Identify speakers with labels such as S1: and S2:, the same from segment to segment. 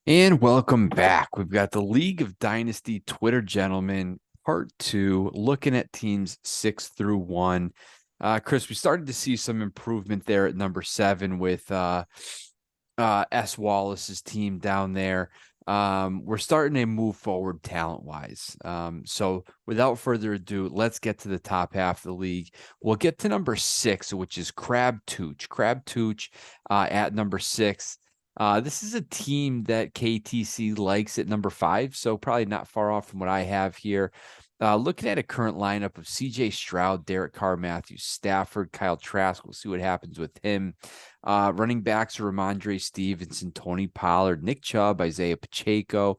S1: And welcome back. We've got the League of Dynasty Twitter Gentlemen, part two, looking at teams 6 through 1. Chris, we started to see some improvement there at number 7 with S. Wallace's team down there. We're starting to move forward talent-wise. So without further ado, let's get to the top half of the league. We'll get to number 6, which is Crab Tooch. Crab Tooch at number 6. This is a team that KTC likes at number 5, so probably not far off from what I have here. Looking at a current lineup of CJ Stroud, Derek Carr, Matthew Stafford, Kyle Trask. We'll see what happens with him. Running backs are Ramondre Stevenson, Tony Pollard, Nick Chubb, Isaiah Pacheco,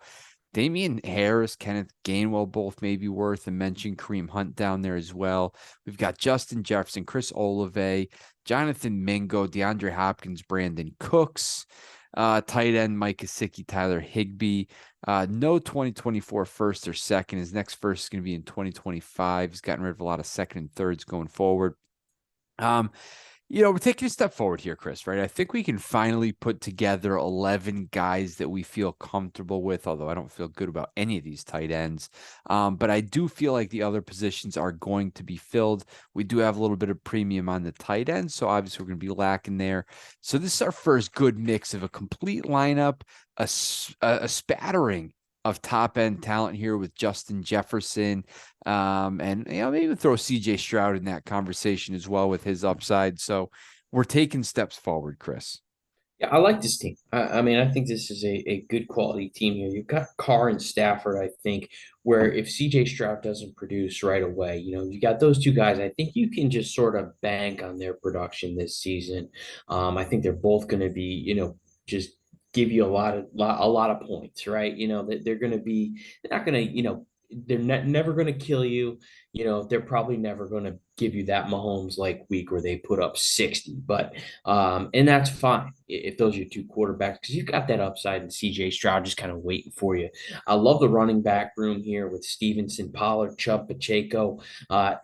S1: Damian Harris, Kenneth Gainwell, both maybe worth a mention. Kareem Hunt down there as well. We've got Justin Jefferson, Chris Olave, Jonathan Mingo, DeAndre Hopkins, Brandon Cooks. Tight end Mike Gesicki, Tyler Higbee. No 2024 first or second. His next first is going to be in 2025. He's gotten rid of a lot of second and thirds going forward. We're taking a step forward here, Chris, right? I think we can finally put together 11 guys that we feel comfortable with, although I don't feel good about any of these tight ends. But I do feel like the other positions are going to be filled. We do have a little bit of premium on the tight end, so obviously we're going to be lacking there. So this is our first good mix of a complete lineup, a spattering of top end talent here with Justin Jefferson. And maybe throw CJ Stroud in that conversation as well with his upside. So we're taking steps forward, Chris.
S2: Yeah, I like this team. I mean, I think this is a good quality team here. You've got Carr and Stafford, I think, where if CJ Stroud doesn't produce right away, you got those two guys. I think you can just sort of bank on their production this season. I think they're both going to be, just give you a lot of points, right? They're going to be, they're not going to, they're never going to kill you. They're probably never going to give you that Mahomes like week where they put up 60, but and that's fine if those are your two quarterbacks because you've got that upside and CJ Stroud just kind of waiting for you. I love the running back room here with Stevenson, Pollard, Chubb, Pacheco,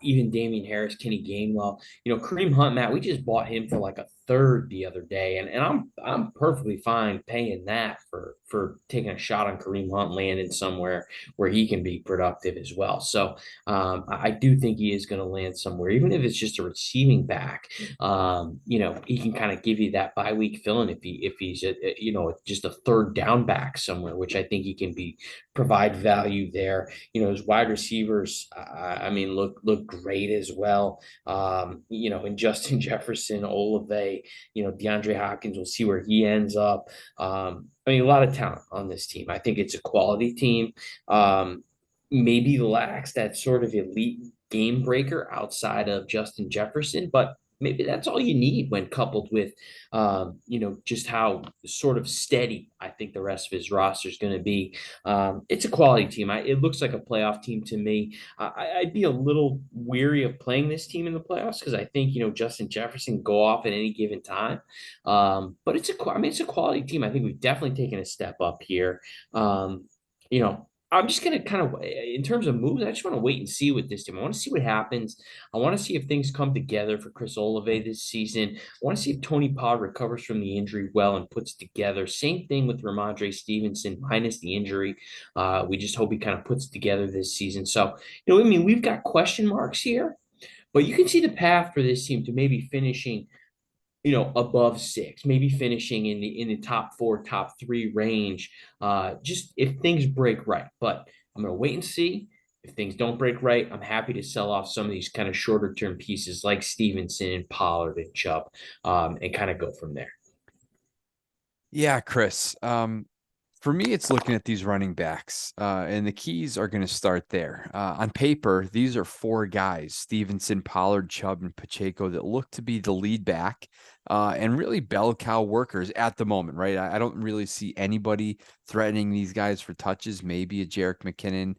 S2: even Damian Harris, Kenny Gainwell. Kareem Hunt, Matt, we just bought him for like a third the other day, and I'm perfectly fine paying that for taking a shot on Kareem Hunt landing somewhere where he can be productive as well. So I do think he is going to land somewhere, even if it's just a receiving back. He can kind of give you that bye week filling if he's just a third down back somewhere, which I think he can provide value there. His wide receivers, I mean, look great as well. And Justin Jefferson, Olave, DeAndre Hopkins. We'll see where he ends up. I mean, a lot of talent on this team. I think it's a quality team. Maybe lacks that sort of elite game breaker outside of Justin Jefferson, but maybe that's all you need when coupled with, just how sort of steady I think the rest of his roster is going to be. It's a quality team. It looks like a playoff team to me. I'd be a little weary of playing this team in the playoffs because I think Justin Jefferson can go off at any given time. But it's a quality team. I think we've definitely taken a step up here. You know, I'm just gonna kind of, in terms of moves, I just want to wait and see with this team. I want to see what happens. I want to see if things come together for Chris Olave this season. I want to see if Tony Pollard recovers from the injury well and puts together. Same thing with Ramondre Stevenson minus the injury. We just hope he kind of puts together this season. So, I mean, we've got question marks here, but you can see the path for this team to maybe finishing above six, maybe finishing in the top four, top three range. Just if things break right. But I'm gonna wait and see. If things don't break right, I'm happy to sell off some of these kind of shorter term pieces like Stevenson and Pollard and Chubb, and kind of go from there.
S1: Yeah, Chris. For me, it's looking at these running backs, and the keys are going to start there. On paper, these are 4 guys, Stevenson, Pollard, Chubb, and Pacheco, that look to be the lead back and really bell cow workers at the moment, right? I don't really see anybody threatening these guys for touches. Maybe a Jerick McKinnon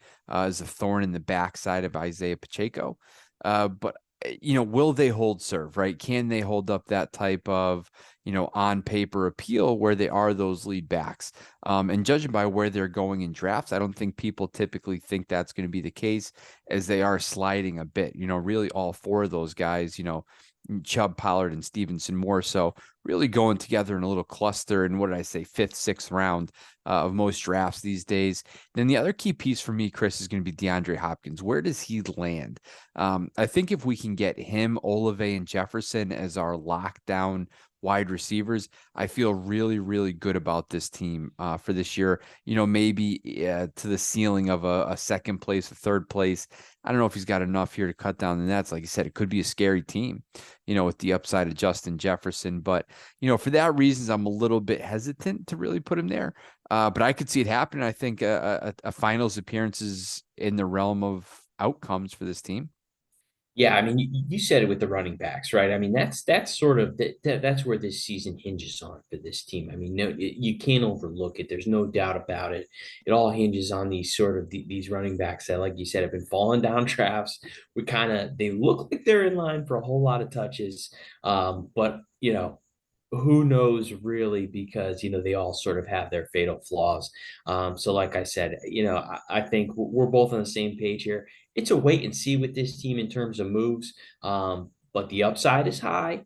S1: is a thorn in the backside of Isaiah Pacheco. But will they hold serve, right? Can they hold up that type of, on paper appeal where they are those lead backs? And judging by where they're going in drafts, I don't think people typically think that's going to be the case as they are sliding a bit. Really all 4 of those guys, Chubb, Pollard, and Stevenson more so really going together in a little cluster. And what did I say, fifth, sixth round of most drafts these days. Then the other key piece for me, Chris, is going to be DeAndre Hopkins. Where does he land? I think if we can get him, Olave, and Jefferson as our lockdown wide receivers, I feel really, really good about this team for this year. Maybe to the ceiling of a second place, a third place. I don't know if he's got enough here to cut down the nets. Like you said, it could be a scary team, with the upside of Justin Jefferson. But, for that reasons, I'm a little bit hesitant to really put him there. But I could see it happen. I think a finals appearance is in the realm of outcomes for this team.
S2: Yeah, I mean, you said it with the running backs, right? I mean, that's sort of that's where this season hinges on for this team. I mean, no, you can't overlook it. There's no doubt about it. It all hinges on these sort of these running backs that, like you said, have been falling down drafts. They look like they're in line for a whole lot of touches, but who knows really, because they all sort of have their fatal flaws. So like I said, I think we're both on the same page here. It's a wait and see with this team in terms of moves, but the upside is high.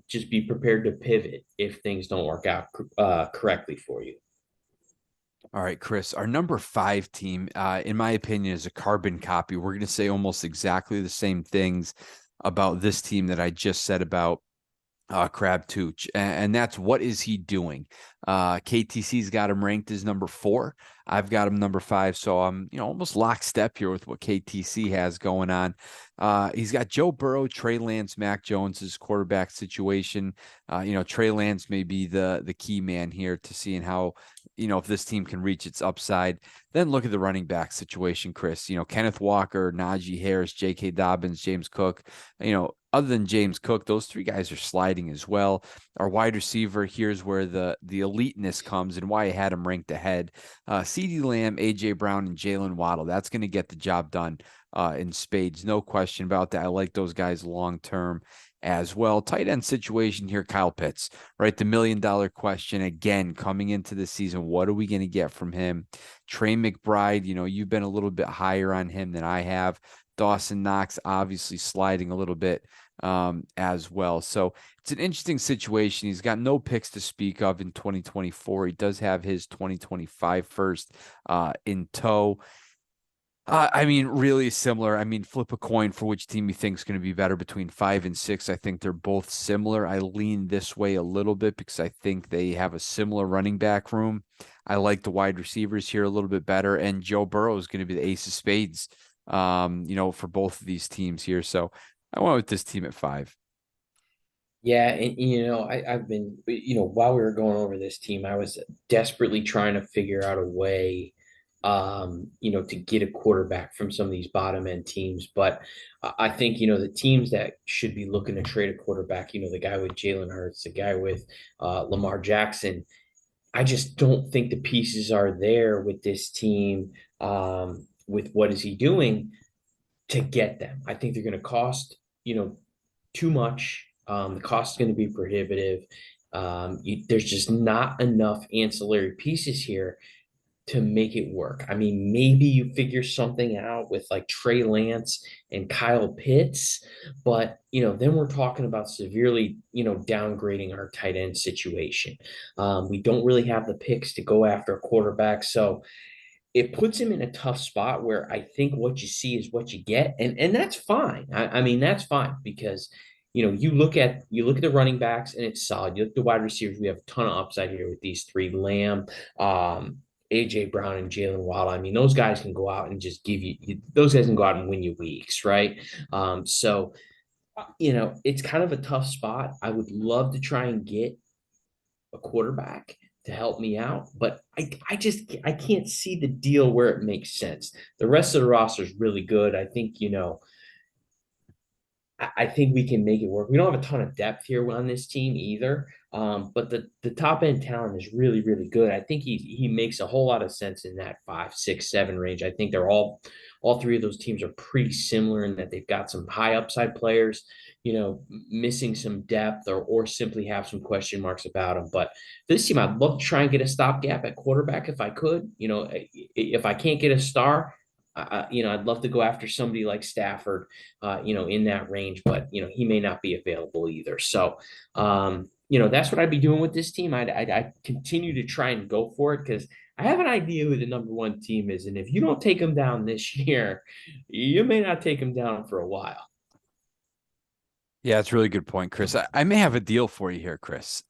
S2: Just be prepared to pivot if things don't work out correctly for you.
S1: All right, Chris, our number 5 team, in my opinion, is a carbon copy. We're going to say almost exactly the same things about this team that I just said about Crab Tooch, and that's what is he doing? KTC's got him ranked as number 4. I've got him number 5, so I'm almost lockstep here with what KTC has going on. He's got Joe Burrow, Trey Lance, Mac Jones's quarterback situation. Trey Lance may be the key man here to seeing how if this team can reach its upside. Then look at the running back situation, Chris. Kenneth Walker, Najee Harris, J.K. Dobbins, James Cook. Other than James Cook, those 3 guys are sliding as well. Our wide receiver, here's where the eliteness comes and why I had him ranked ahead. CeeDee Lamb, A.J. Brown, and Jalen Waddle. That's going to get the job done in spades. No question about that. I like those guys long term as well. Tight end situation here, Kyle Pitts, right? The $1 million question again coming into the season. What are we going to get from him? Trey McBride, you've been a little bit higher on him than I have. Dawson Knox obviously sliding a little bit as well. So it's an interesting situation. He's got no picks to speak of in 2024. He does have his 2025 first in tow. Really similar. Flip a coin for which team you think is going to be better between 5 and 6. I think they're both similar. I lean this way a little bit because I think they have a similar running back room. I like the wide receivers here a little bit better, and Joe Burrow is going to be the ace of spades, for both of these teams here. So I went with this team at 5.
S2: Yeah, and I've been, while we were going over this team, I was desperately trying to figure out a way, to get a quarterback from some of these bottom end teams. But I think, the teams that should be looking to trade a quarterback, the guy with Jalen Hurts, the guy with Lamar Jackson, I just don't think the pieces are there with this team, with what is he doing to get them. I think they're going to cost, too much. The cost is going to be prohibitive. There's just not enough ancillary pieces here to make it work. I mean, maybe you figure something out with like Trey Lance and Kyle Pitts, but then we're talking about severely, downgrading our tight end situation. We don't really have the picks to go after a quarterback, so it puts him in a tough spot where I think what you see is what you get, and that's fine. I mean, that's fine because you look at the running backs and it's solid. You look at the wide receivers, we have a ton of upside here with these 3: Lamb, AJ Brown, and Jalen Waddle. I mean, those guys can go out and just those guys can go out and win you weeks, right? So it's kind of a tough spot. I would love to try and get a quarterback to help me out, but I can't see the deal where it makes sense. The rest of the roster is really good. I think I think we can make it work. We don't have a ton of depth here on this team either, but the top end talent is really, really good. I think he makes a whole lot of sense in that 5, 6, 7 range. I think they're all 3 of those teams are pretty similar in that they've got some high upside players, missing some depth or simply have some question marks about them. But this team, I'd love to try and get a stopgap at quarterback if I could. If I can't get a star, I'd love to go after somebody like Stafford, in that range, but he may not be available either. So, that's what I'd be doing with this team. I'd continue to try and go for it because I have an idea who the number one team is. And if you don't take them down this year, you may not take them down for a while.
S1: Yeah, it's a really good point, Chris. I may have a deal for you here, Chris.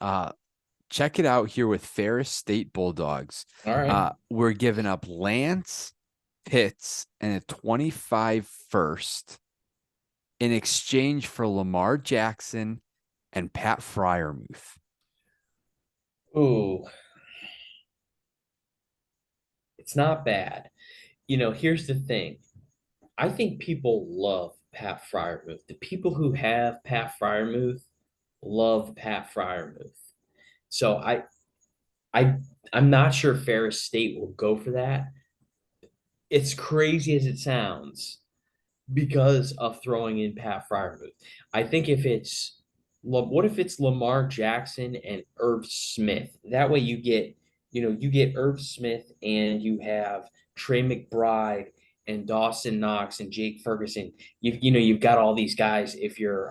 S1: Check it out here with Ferris State Bulldogs.
S2: All right.
S1: We're giving up Lance, Pitts, and a 25 first in exchange for Lamar Jackson and Pat Fryermuth.
S2: Ooh, it's not bad. Here's the thing. I think people love Pat Fryermuth. The people who have Pat Fryermuth love Pat Fryermuth. So I I'm not sure Ferris State will go for that. It's crazy as it sounds because of throwing in Pat Fryermuth. I think if it's what if it's Lamar Jackson and Irv Smith? That way you get Irv Smith and you have Trey McBride and Dawson Knox and Jake Ferguson. You've got all these guys. If you're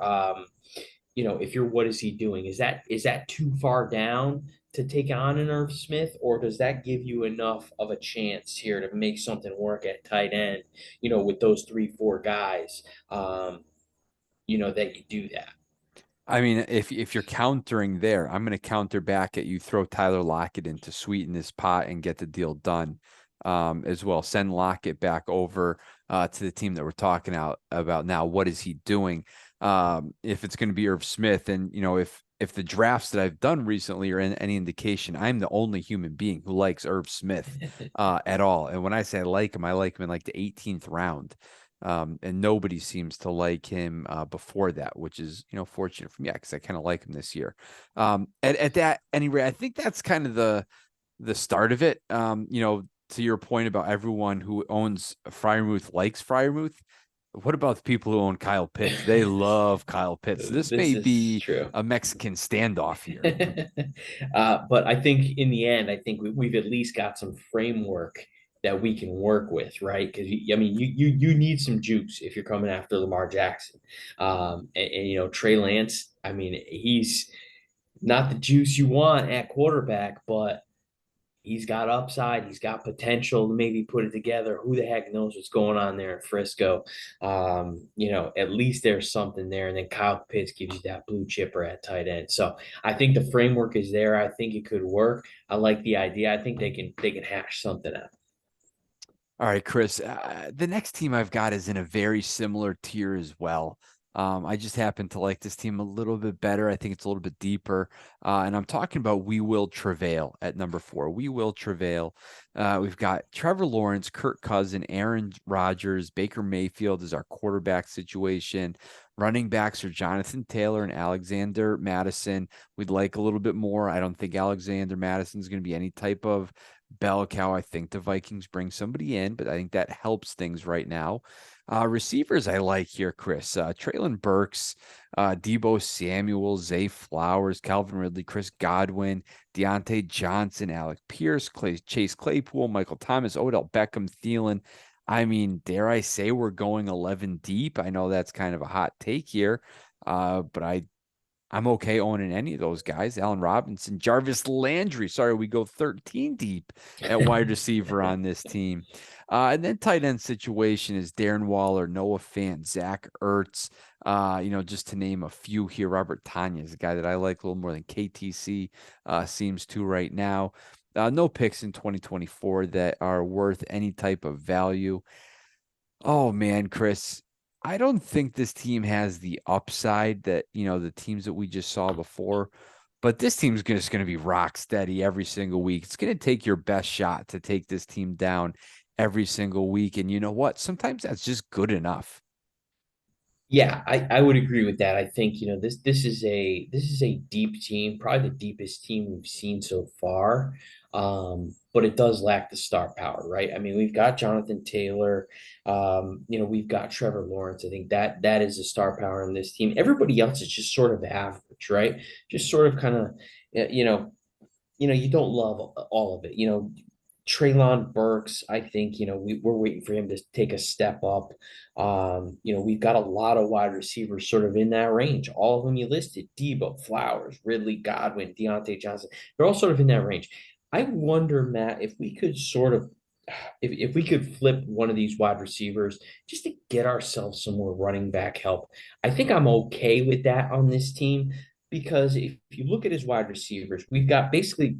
S2: what is he doing? Is that too far down to take on an Irv Smith, or does that give you enough of a chance here to make something work at tight end? With those 3, 4 guys, that you do that.
S1: I mean, if you're countering there, I'm going to counter back at you. Throw Tyler Lockett in to sweeten this pot and get the deal done, as well. Send Lockett back over to the team that we're talking about now. What is he doing? If it's going to be Irv Smith, and if the drafts that I've done recently are any indication, I'm the only human being who likes Irv Smith at all. And when I say I like him in like the 18th round. And nobody seems to like him before that, which is fortunate for me because I kind of like him this year. At that anyway, I think that's kind of the start of it. To your point about everyone who owns Fryermuth likes Fryermuth. What about the people who own Kyle Pitts? They love Kyle Pitts. This
S2: This
S1: may
S2: is
S1: be
S2: true.
S1: a Mexican standoff here.
S2: But I think in the end, I think we've at least got some framework that we can work with, right? Because I mean, you need some juice if you're coming after Lamar Jackson, and Trey Lance. I mean, he's not the juice you want at quarterback, but he's got upside. He's got potential to maybe put it together. Who the heck knows what's going on there in Frisco? At least there's something there. And then Kyle Pitts gives you that blue chipper at tight end. So I think the framework is there. I think it could work. I like the idea. I think they can hash something out.
S1: All right, Chris. The next team I've got is in a very similar tier as well. I just happen to like this team a little bit better. I think it's a little bit deeper. And I'm talking about We Will Travail at number 4. We Will Travail. We've got Trevor Lawrence, Kirk Cousin, Aaron Rodgers, Baker Mayfield is our quarterback situation. Running backs are Jonathan Taylor and Alexander Madison. We'd like a little bit more. I don't think Alexander Madison is going to be any type of bell cow. I think the Vikings bring somebody in, but I think that helps things right now. Receivers I like here, Chris. Traylon Burks, Debo Samuel, Zay Flowers, Calvin Ridley, Chris Godwin, Deontay Johnson, Alec Pierce, Chase Claypool, Michael Thomas, Odell Beckham, Thielen. I mean, dare I say we're going 11 deep? I know that's kind of a hot take here, but I'm okay owning any of those guys. Allen Robinson, Jarvis Landry. Sorry, we go 13 deep at wide receiver on this team. And then tight end situation is Darren Waller, Noah Fant, Zach Ertz. Just to name a few here. Robert Tanya is a guy that I like a little more than KTC seems to right now. No picks in 2024 that are worth any type of value. Oh man, Chris, I don't think this team has the upside that, the teams that we just saw before, but this team's just going to be rock steady every single week. It's going to take your best shot to take this team down every single week. And you know what? Sometimes that's just good enough.
S2: Yeah, I would agree with that. I think, this is a deep team, probably the deepest team we've seen so far. But it does lack the star power, right? I mean, we've got Jonathan Taylor, we've got Trevor Lawrence. I think that is the star power in this team. Everybody else is just sort of average, right? Just sort of kind of, you don't love all of it. Treylon Burks, I think, we're waiting for him to take a step up. We've got a lot of wide receivers sort of in that range. All of them you listed, Debo, Flowers, Ridley, Godwin, Deontay Johnson. They're all sort of in that range. I wonder, Matt, if we could sort of if we could flip one of these wide receivers just to get ourselves some more running back help. I think I'm okay with that on this team because if you look at his wide receivers, we've got basically,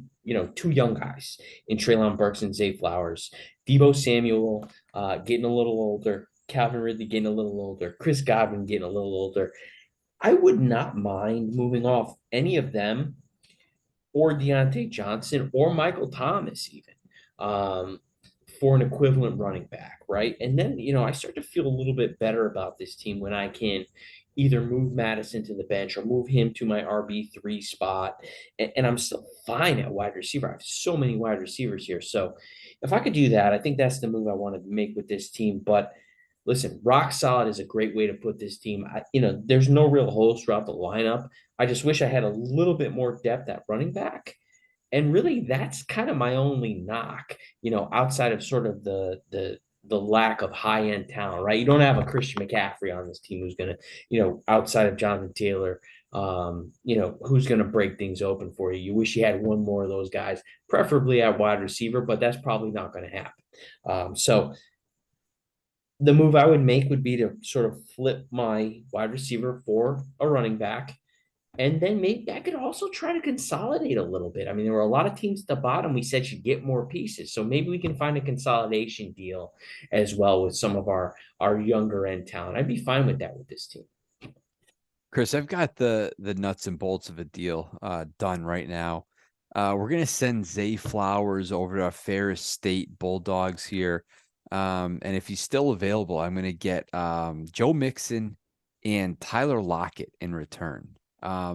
S2: two young guys in Treylon Burks and Zay Flowers. Debo Samuel getting a little older, Calvin Ridley getting a little older, Chris Godwin getting a little older. I would not mind moving off any of them or Deontay Johnson or Michael Thomas even um, for an equivalent running back, right? And then, I start to feel a little bit better about this team when I can either move Madison to the bench or move him to my RB3 spot. And I'm still fine at wide receiver. I have so many wide receivers here. So if I could do that, I think that's the move I want to make with this team. But listen, rock solid is a great way to put this team. There's no real holes throughout the lineup. I just wish I had a little bit more depth at running back. And really, that's kind of my only knock, outside of sort of the lack of high end talent, right? You don't have a Christian McCaffrey on this team who's gonna, outside of Jonathan Taylor, who's gonna break things open for you. You wish you had one more of those guys, preferably at wide receiver, but that's probably not going to happen. So the move I would make would be to sort of flip my wide receiver for a running back. And then maybe I could also try to consolidate a little bit. I mean, there were a lot of teams at the bottom we said should get more pieces. So maybe we can find a consolidation deal as well with some of our younger end talent. I'd be fine with that with this team.
S1: Chris, I've got the nuts and bolts of a deal done right now. We're gonna send Zay Flowers over to Ferris State Bulldogs here. And if he's still available, I'm gonna get Joe Mixon and Tyler Lockett in return.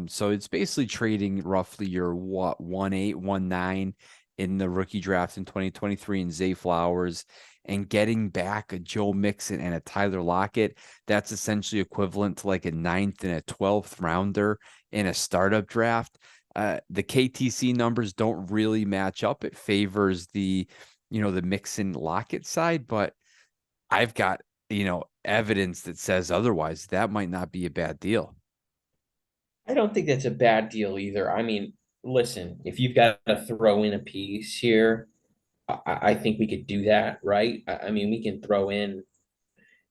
S1: So it's basically trading roughly your 1.8, 1.9 in the rookie draft in 2023 in Zay Flowers and getting back a Joe Mixon and a Tyler Lockett. That's essentially equivalent to like a 9th and a 12th rounder in a startup draft. The KTC numbers don't really match up. It favors the Mixon Lockett side, but I've got, evidence that says otherwise. That might not be a bad deal.
S2: I don't think that's a bad deal either. I mean, listen, if you've got to throw in a piece here, I think we could do that, right? I mean, we can throw in,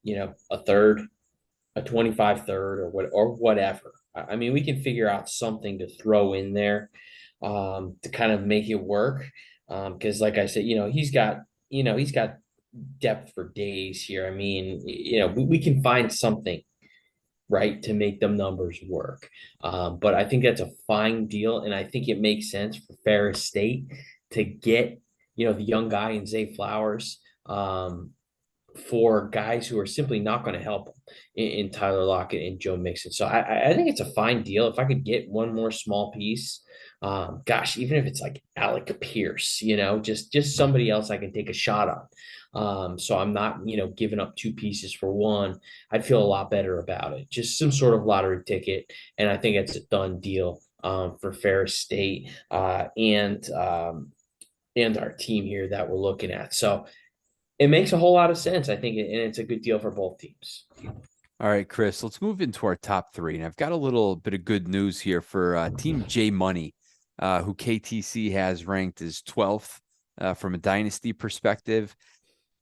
S2: a third, a 25 third or whatever. I mean, we can figure out something to throw in there to kind of make it work. Because like I said, he's got depth for days here. I mean, we can find something right to make them numbers work. But I think that's a fine deal, and I think it makes sense for Ferris State to get the young guy in Zay Flowers for guys who are simply not going to help him in Tyler Lockett and Joe Mixon. So I think it's a fine deal. If I could get one more small piece, gosh, even if it's like Alec Pierce, just somebody else I can take a shot on. So I'm not, giving up two pieces for one. I'd feel a lot better about it. Just some sort of lottery ticket, and I think it's a done deal for Ferris State and our team here that we're looking at. So it makes a whole lot of sense, I think, and it's a good deal for both teams.
S1: All right, Chris, let's move into our top three. And I've got a little bit of good news here for Team J Money, who KTC has ranked as 12th from a dynasty perspective.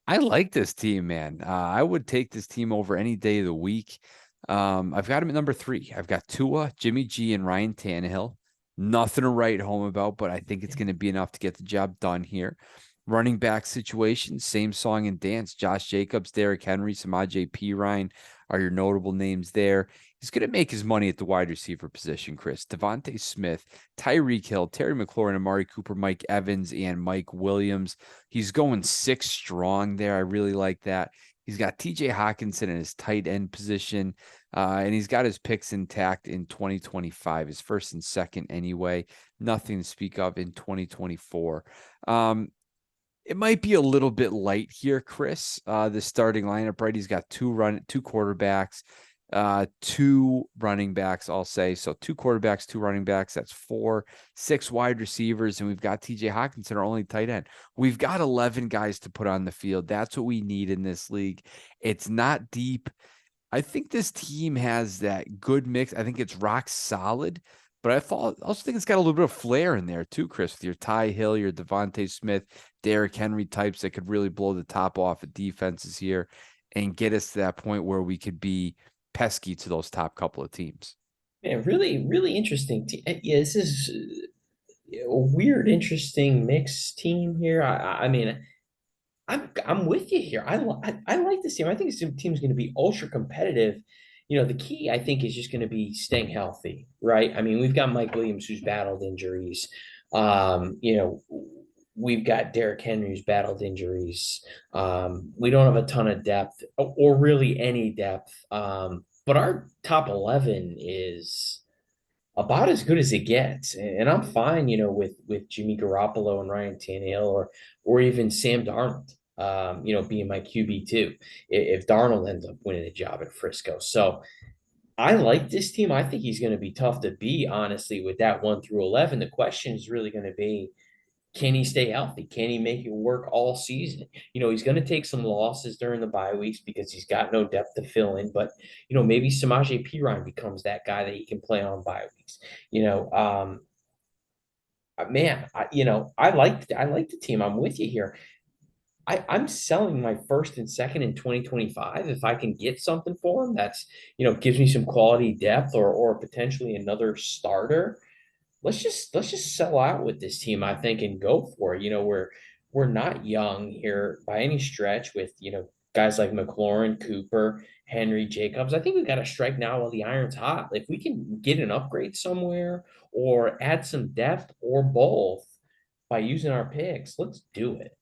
S1: I like this team, man. I would take this team over any day of the week. I've got him at number 3. I've got Tua, Jimmy G, and Ryan Tannehill. Nothing to write home about, but I think it's going to be enough to get the job done here. Running back situation, same song and dance. Josh Jacobs, Derrick Henry, Samaje Perine are your notable names there. He's going to make his money at the wide receiver position, Chris. Devontae Smith, Tyreek Hill, Terry McLaurin, Amari Cooper, Mike Evans, and Mike Williams. He's going 6 strong there. I really like that. He's got TJ Hawkinson in his tight end position, and he's got his picks intact in 2025, his first and second anyway. Nothing to speak of in 2024. It might be a little bit light here, Chris. The starting lineup, right? He's got two quarterbacks. two running backs, I'll say. So two quarterbacks, two running backs. That's four, six wide receivers, and we've got TJ Hawkinson, our only tight end. We've got 11 guys to put on the field. That's what we need in this league. It's not deep. I think this team has that good mix. I think it's rock solid, but I also think it's got a little bit of flair in there too, Chris, with your Ty Hill, your Devontae Smith, Derrick Henry types that could really blow the top off of defenses here and get us to that point where we could be pesky to those top couple of teams.
S2: Man, really, really interesting. Yeah, this is a weird, interesting mixed team here. I mean, I'm with you here. I like this team. I think this team's going to be ultra competitive. The key I think is just going to be staying healthy, right? I mean, we've got Mike Williams who's battled injuries. We've got Derrick Henry who's battled injuries. We don't have a ton of depth or really any depth. But our top 11 is about as good as it gets. And I'm fine, with Jimmy Garoppolo and Ryan Tannehill or even Sam Darnold, being my QB too, if Darnold ends up winning the job at Frisco. So I like this team. I think he's going to be tough to beat, honestly, with that 1 through 11. The question is really going to be, can he stay healthy? Can he make it work all season? He's going to take some losses during the bye weeks because he's got no depth to fill in. But maybe Samaje Perine becomes that guy that he can play on bye weeks. Man, I like the team. I'm with you here. I'm selling my first and second in 2025 if I can get something for him that's gives me some quality depth or potentially another starter. Let's just sell out with this team, I think, and go for it. We're not young here by any stretch with, guys like McLaurin, Cooper, Henry, Jacobs. I think we've got to strike now while the iron's hot. If we can get an upgrade somewhere or add some depth or both by using our picks, let's do it.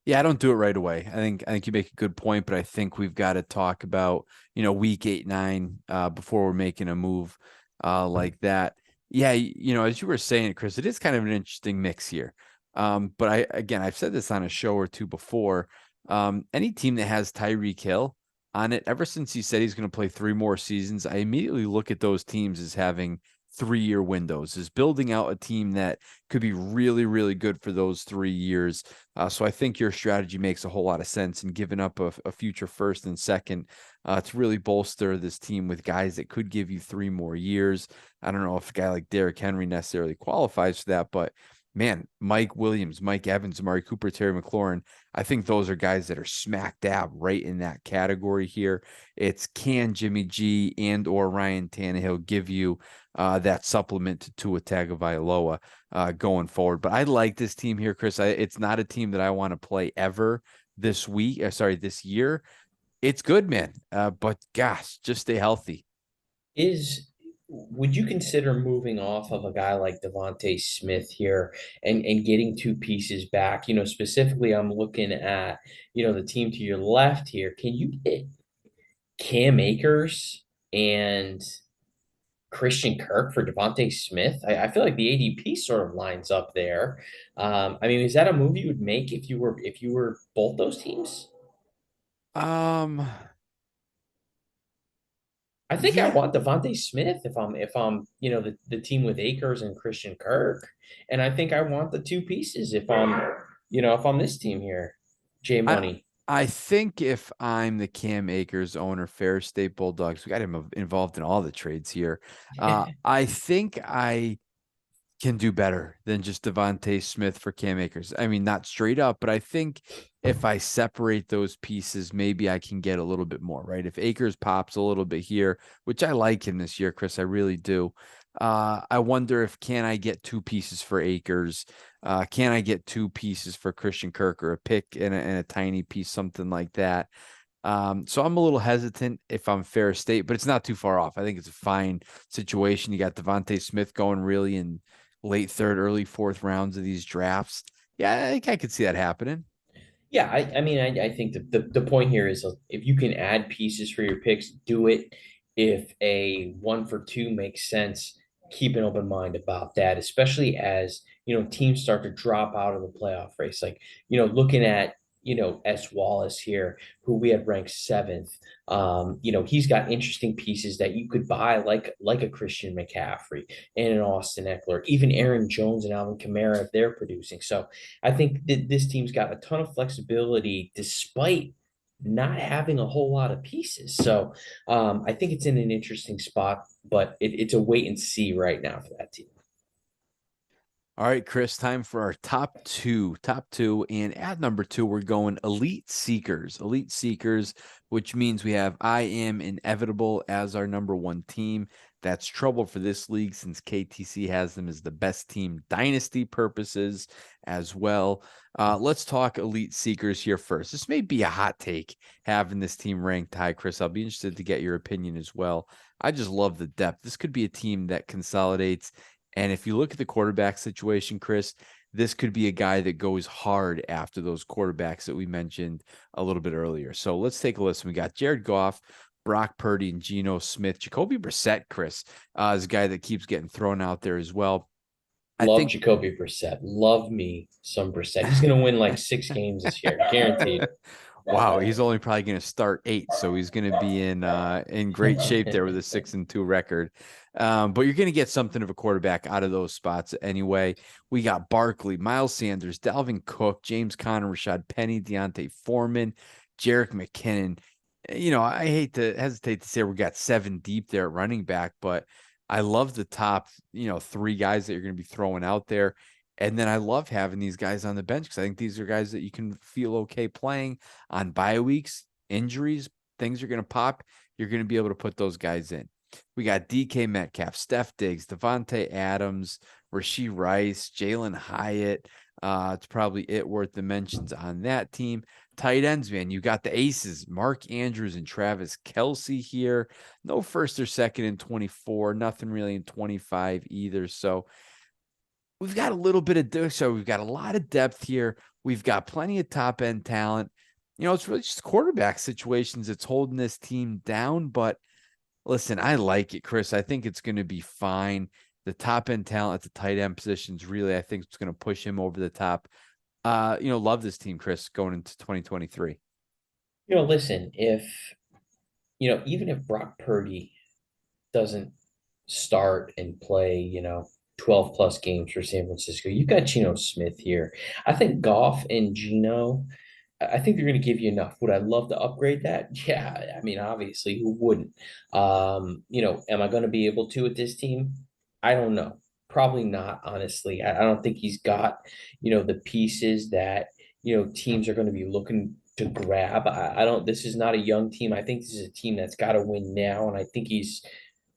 S1: Yeah, I don't do it right away. I think you make a good point, but I think we've got to talk about, week 8, 9, before we're making a move like that. Yeah, as you were saying, Chris, it is kind of an interesting mix here. But I've said this on a show or two before. Any team that has Tyreek Hill on it, ever since he said he's going to play 3 more seasons, I immediately look at those teams as having 3-year windows, is building out a team that could be really, really good for those 3 years. So I think your strategy makes a whole lot of sense, and giving up a future first and second to really bolster this team with guys that could give you 3 more years. I don't know if a guy like Derrick Henry necessarily qualifies for that, but man, Mike Williams, Mike Evans, Amari Cooper, Terry McLaurin, I think those are guys that are smack dab right in that category here. It's can Jimmy G and or Ryan Tannehill give you that supplement to Tua Tagovailoa going forward? But I like this team here, Chris. It's not a team that I want to play ever this year. It's good, man. But gosh, just stay healthy.
S2: Would you consider moving off of a guy like Devontae Smith here and getting two pieces back? Specifically, I'm looking at, the team to your left here. Can you get Cam Akers and Christian Kirk for Devontae Smith? I feel like the ADP sort of lines up there. I mean, is that a move you would make if you were both those teams?
S1: Um,
S2: I think I
S1: yeah,
S2: want Devontae Smith if I'm the team with Akers and Christian Kirk, and I think I want the two pieces if I'm this team here, J
S1: I
S2: Money.
S1: I think if I'm the Cam Akers owner, Fair State Bulldogs, we got him involved in all the trades here. I think I can do better than just Devontae Smith for Cam Akers. I mean, not straight up, but I think if I separate those pieces, maybe I can get a little bit more, right? If Akers pops a little bit here, which I like him this year, Chris, I really do. I wonder if can I get 2 pieces for Akers? Can I get 2 pieces for Christian Kirk, or a pick and a tiny piece, something like that? So I'm a little hesitant if I'm Fair State, but it's not too far off. I think it's a fine situation. You got Devontae Smith going really in late third, early fourth rounds of these drafts. Yeah, I think I could see that happening.
S2: Yeah, I mean, I think the point here is, if you can add pieces for your picks, do it. If a 1 for 2 makes sense, keep an open mind about that, especially as teams start to drop out of the playoff race. Like, looking at S. Wallace here, who we had ranked seventh. He's got interesting pieces that you could buy, like a Christian McCaffrey and an Austin Eckler, even Aaron Jones and Alvin Kamara if they're producing. So I think that this team's got a ton of flexibility despite not having a whole lot of pieces. So I think it's in an interesting spot, but it's a wait and see right now for that team.
S1: All right, Chris, time for our top two. Top two. And at number two, we're going Elite Seekers. Elite Seekers, which means we have I Am Inevitable as our number one team. That's trouble for this league since KTC has them as the best team dynasty purposes as well. Let's talk Elite Seekers here first. This may be a hot take having this team ranked high, Chris. I'll be interested to get your opinion as well. I just love the depth. This could be a team that consolidates. And if you look at the quarterback situation, Chris, this could be a guy that goes hard after those quarterbacks that we mentioned a little bit earlier. So let's take a listen. We got Jared Goff, Brock Purdy, and Geno Smith. Jacoby Brissett, Chris, is a guy that keeps getting thrown out there as well.
S2: Love Jacoby Brissett. Love me some Brissett. He's going to win like 6 games this year, guaranteed.
S1: Wow, he's only probably going to start 8, so he's going to be in great shape there with a 6-2 record. But you're going to get something of a quarterback out of those spots anyway. We got Barkley, Miles Sanders, Dalvin Cook, James Conner, Rashad Penny, Deontay Foreman, Jerick McKinnon. I hesitate to say we got 7 deep there at running back, but I love the top, 3 guys that you're going to be throwing out there. And then I love having these guys on the bench because I think these are guys that you can feel okay playing on bye weeks, injuries, things are going to pop. You're going to be able to put those guys in. We got DK Metcalf, Steph Diggs, Devontae Adams, Rashee Rice, Jalen Hyatt. It's probably it worth the mentions on that team. Tight ends, man, you got the aces, Mark Andrews and Travis Kelce here. No first or second in 24, nothing really in 25 either. So we've got a little bit of depth. So we've got a lot of depth here. We've got plenty of top end talent. It's really just quarterback situations that's holding this team down. But listen, I like it, Chris. I think it's going to be fine. The top end talent at the tight end positions, really, I think it's going to push him over the top. Love this team, Chris, going into 2023.
S2: Listen, even if Brock Purdy doesn't start and play, 12 plus games for San Francisco, you've got Geno Smith here. I think Goff and Geno, I think they're going to give you enough. Would I love to upgrade that? Yeah, I mean, obviously, who wouldn't? Am I going to be able to with this team? I don't know. Probably not, honestly. I don't think he's got, the pieces that, teams are going to be looking to grab. I don't, this is not a young team. I think this is a team that's got to win now. And I think he's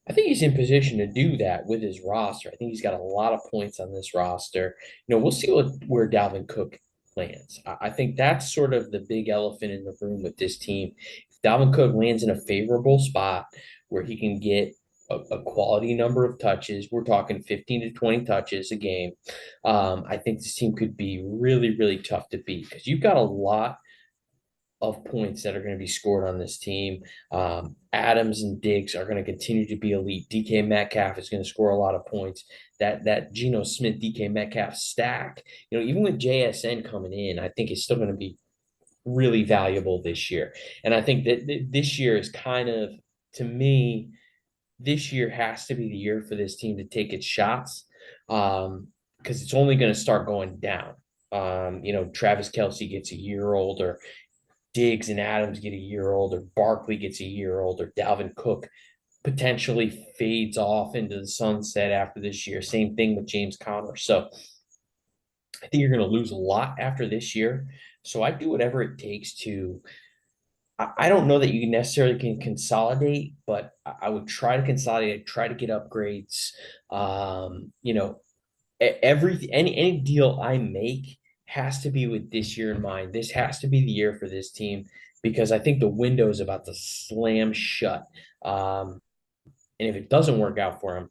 S2: in position to do that with his roster. I think he's got a lot of points on this roster. We'll see where Dalvin Cook lands. I think that's sort of the big elephant in the room with this team. If Dalvin Cook lands in a favorable spot where he can get a quality number of touches, we're talking 15 to 20 touches a game. I think this team could be really, really tough to beat because you've got a lot of points that are going to be scored on this team. Adams and Diggs are going to continue to be elite. DK Metcalf is going to score a lot of points. That Geno Smith, DK Metcalf stack, even with JSN coming in, I think is still going to be really valuable this year. And I think that this year is kind of, to me, this year has to be the year for this team to take its shots because it's only going to start going down. Travis Kelce gets a year older. Diggs and Adams get a year older, Barkley gets a year older, Dalvin Cook potentially fades off into the sunset after this year. Same thing with James Conner. So I think you're going to lose a lot after this year. So I do whatever it takes to. I don't know that you necessarily can consolidate, but I would try to consolidate, try to get upgrades. Any deal I make has to be with this year in mind. This has to be the year for this team because I think the window is about to slam shut. And if it doesn't work out for them,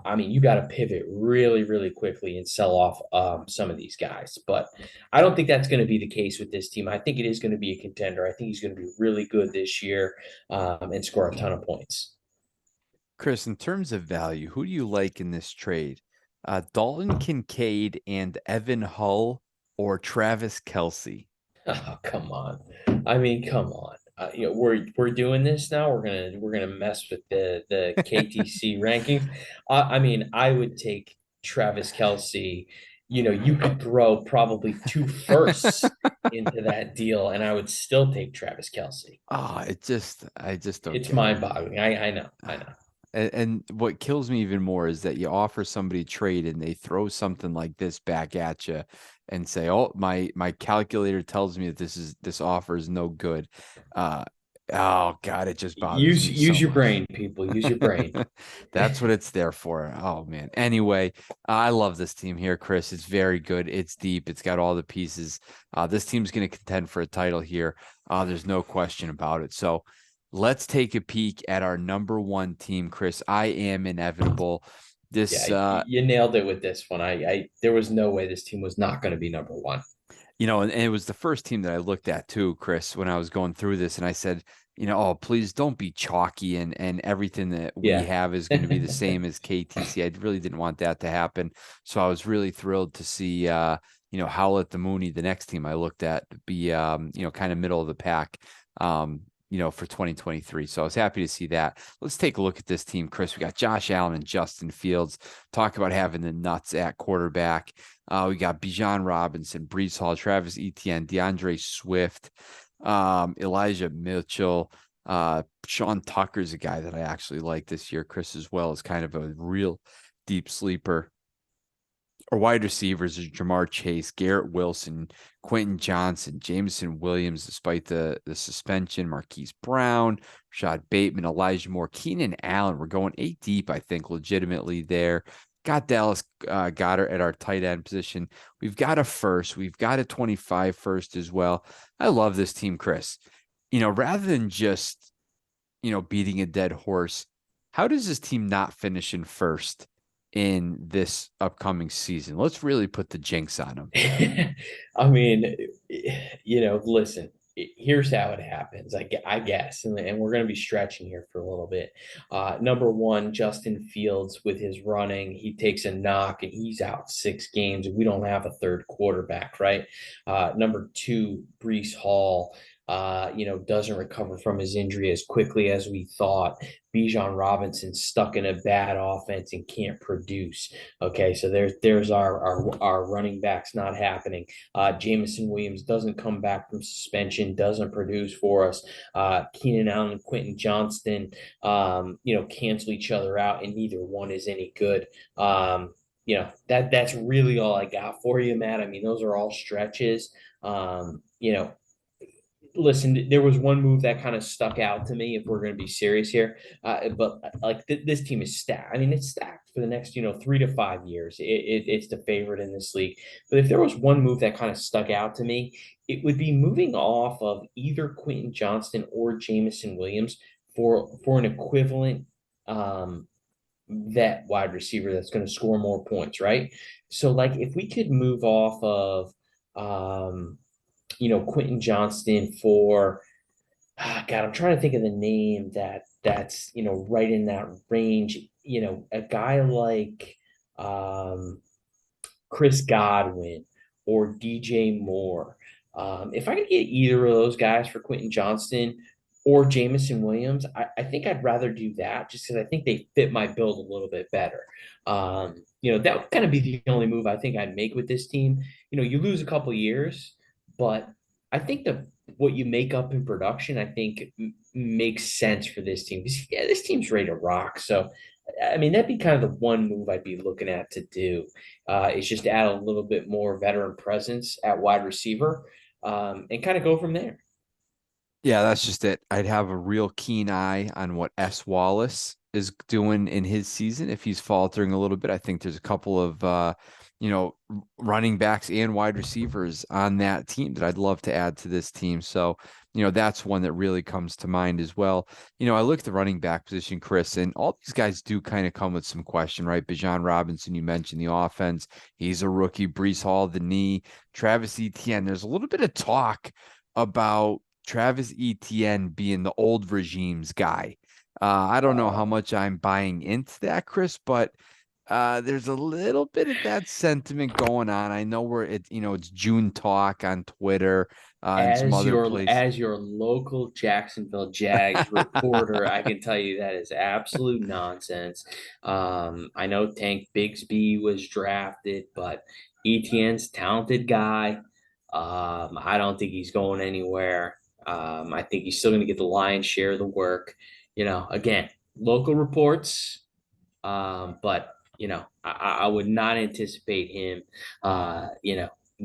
S2: I mean, you got to pivot really, really quickly and sell off some of these guys. But I don't think that's going to be the case with this team. I think it is going to be a contender. I think he's going to be really good this year and score a ton of points.
S1: Chris, in terms of value, who do you like in this trade? Dalton Kincaid and Evan Hull or Travis Kelce?
S2: Oh, come on. I mean, come on. We're doing this now. We're gonna mess with the KTC rankings. I mean, I would take Travis Kelsey. You could throw probably two firsts into that deal, and I would still take Travis Kelsey.
S1: Oh, I just don't
S2: It's
S1: get it.
S2: mind-boggling. I know. I know.
S1: And what kills me even more is that you offer somebody trade and they throw something like this back at you and say, "Oh, my calculator tells me that this offer is no good." Uh, oh God, it just bothers
S2: Use
S1: me
S2: use
S1: so
S2: your
S1: much.
S2: brain, people. Use your brain.
S1: That's what it's there for. Oh man. Anyway, I love this team here, Chris. It's very good. It's deep. It's got all the pieces. This team's going to contend for a title here. There's no question about it. So let's take a peek at our number one team, Chris. I am inevitable.
S2: Yeah,
S1: This,
S2: you nailed it with this one. There was no way this team was not going to be number one.
S1: and it was the first team that I looked at too, Chris, when I was going through this, and I said, oh, please don't be chalky and everything that we
S2: Yeah.
S1: have is going to be the same as KTC. I really didn't want that to happen. So I was really thrilled to see Howl at the Mooney, the next team I looked at, be kind of middle of the pack. For 2023. So I was happy to see that. Let's take a look at this team, Chris. We got Josh Allen and Justin Fields. Talk about having the nuts at quarterback. We got Bijan Robinson, Brees Hall, Travis Etienne, DeAndre Swift, Elijah Mitchell. Sean Tucker's a guy that I actually like this year. Chris as well is kind of a real deep sleeper. Our wide receivers are Jamar Chase, Garrett Wilson, Quentin Johnson, Jameson Williams, despite the suspension, Marquise Brown, Rashad Bateman, Elijah Moore, Keenan Allen. We're going 8 deep, I think, legitimately there. Got Dallas Goddard at our tight end position. We've got a first. We've got a 25 first as well. I love this team, Chris. Rather than just, beating a dead horse, how does this team not finish in first in this upcoming season? Let's really put the jinx on them.
S2: I mean, listen, here's how it happens, I guess, and we're going to be stretching here for a little bit. Number one, Justin Fields with his running, he takes a knock and he's out 6 games. We don't have a third quarterback, right? Number two, Brees Hall, doesn't recover from his injury as quickly as we thought. Bijan Robinson stuck in a bad offense and can't produce. Okay, so there's our running backs not happening. Jameson Williams doesn't come back from suspension, doesn't produce for us. Keenan Allen and Quentin Johnston, cancel each other out, and neither one is any good. That's really all I got for you, Matt. I mean, those are all stretches. Um, you know, Listen, there was one move that kind of stuck out to me if we're going to be serious here. But like this team is stacked. I mean, it's stacked for the next, 3 to 5 years. It's the favorite in this league. But if there was one move that kind of stuck out to me, it would be moving off of either Quentin Johnston or Jameson Williams for an equivalent vet wide receiver that's going to score more points, right? So like if we could move off of Quentin Johnston for God, I'm trying to think of the name that's right in that range. A guy like Chris Godwin or DJ Moore. If I could get either of those guys for Quentin Johnston or Jameson Williams, I think I'd rather do that just because I think they fit my build a little bit better. That would kind of be the only move I think I'd make with this team. You lose a couple years, but I think what you make up in production, I think makes sense for this team. Yeah, this team's ready to rock. So, I mean, that'd be kind of the one move I'd be looking at to do. Is just add a little bit more veteran presence at wide receiver, and kind of go from there.
S1: Yeah, that's just it. I'd have a real keen eye on what S. Wallace is doing in his season. If he's faltering a little bit, I think there's a couple of running backs and wide receivers on that team that I'd love to add to this team. So, that's one that really comes to mind as well. I look at the running back position, Chris, and all these guys do kind of come with some question, right? Bijan Robinson, you mentioned the offense. He's a rookie. Brees Hall, the knee. Travis Etienne. There's a little bit of talk about Travis Etienne being the old regime's guy. I don't know how
S2: Uh,
S1: much I'm buying into that, Chris, but There's a little bit of that sentiment going on. I know it's June talk on Twitter, and some
S2: As
S1: other
S2: your
S1: places.
S2: as your local Jacksonville Jags reporter, I can tell you that is absolute nonsense. I know Tank Bigsby was drafted, but ETN's talented guy. I don't think he's going anywhere. I think he's still going to get the lion's share of the work. Again, local reports, but I would not anticipate him,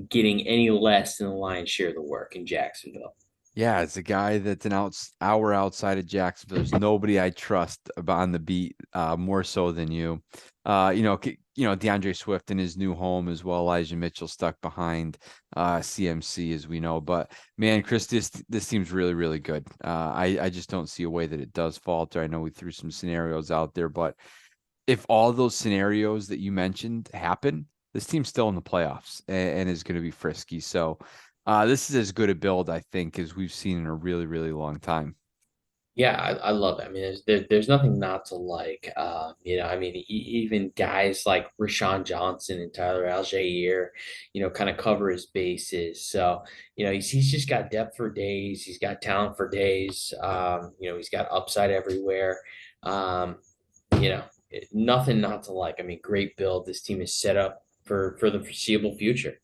S2: getting any less than the lion's share of the work in Jacksonville.
S1: Yeah, it's a guy that's an hour outside of Jacksonville. There's nobody I trust on the beat more so than you. DeAndre Swift in his new home as well. Elijah Mitchell stuck behind CMC, as we know. But man, Chris, this team's really, really good. I just don't see a way that it does falter. I know we threw some scenarios out there, but if all those scenarios that you mentioned happen, this team's still in the playoffs and is going to be frisky. So this is as good a build, I think, as we've seen in a really, really long time.
S2: Yeah, I love it. I mean, there's nothing not to like. I mean, even guys like Rashawn Johnson and Tyler Algier, kind of cover his bases. So, he's just got depth for days. He's got talent for days. He's got upside everywhere. Um, Nothing not to like. I mean, great build. This team is set up for the foreseeable future.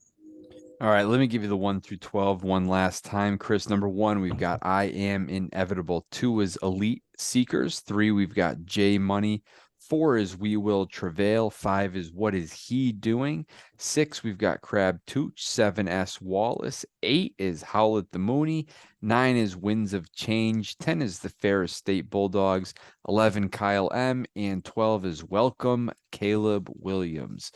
S1: All right, let me give you the 1 through 12 one last time. Chris, number one, we've got I Am Inevitable. Two is Elite Seekers. Three, we've got J Money. Four is We Will Travail. Five is What Is He Doing? Six, we've got Crab Tooch. Seven, S. Wallace. Eight is Howl at the Mooney. Nine is Winds of Change. 10 is the Ferris State Bulldogs. 11, Kyle M. And 12 is Welcome, Caleb Williams.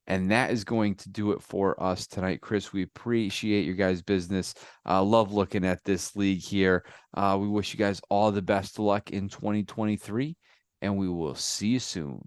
S1: And that is going to do it for us tonight, Chris. We appreciate your guys' business. Love looking at this league here. We wish you guys all the best of luck in 2023, and we will see you soon.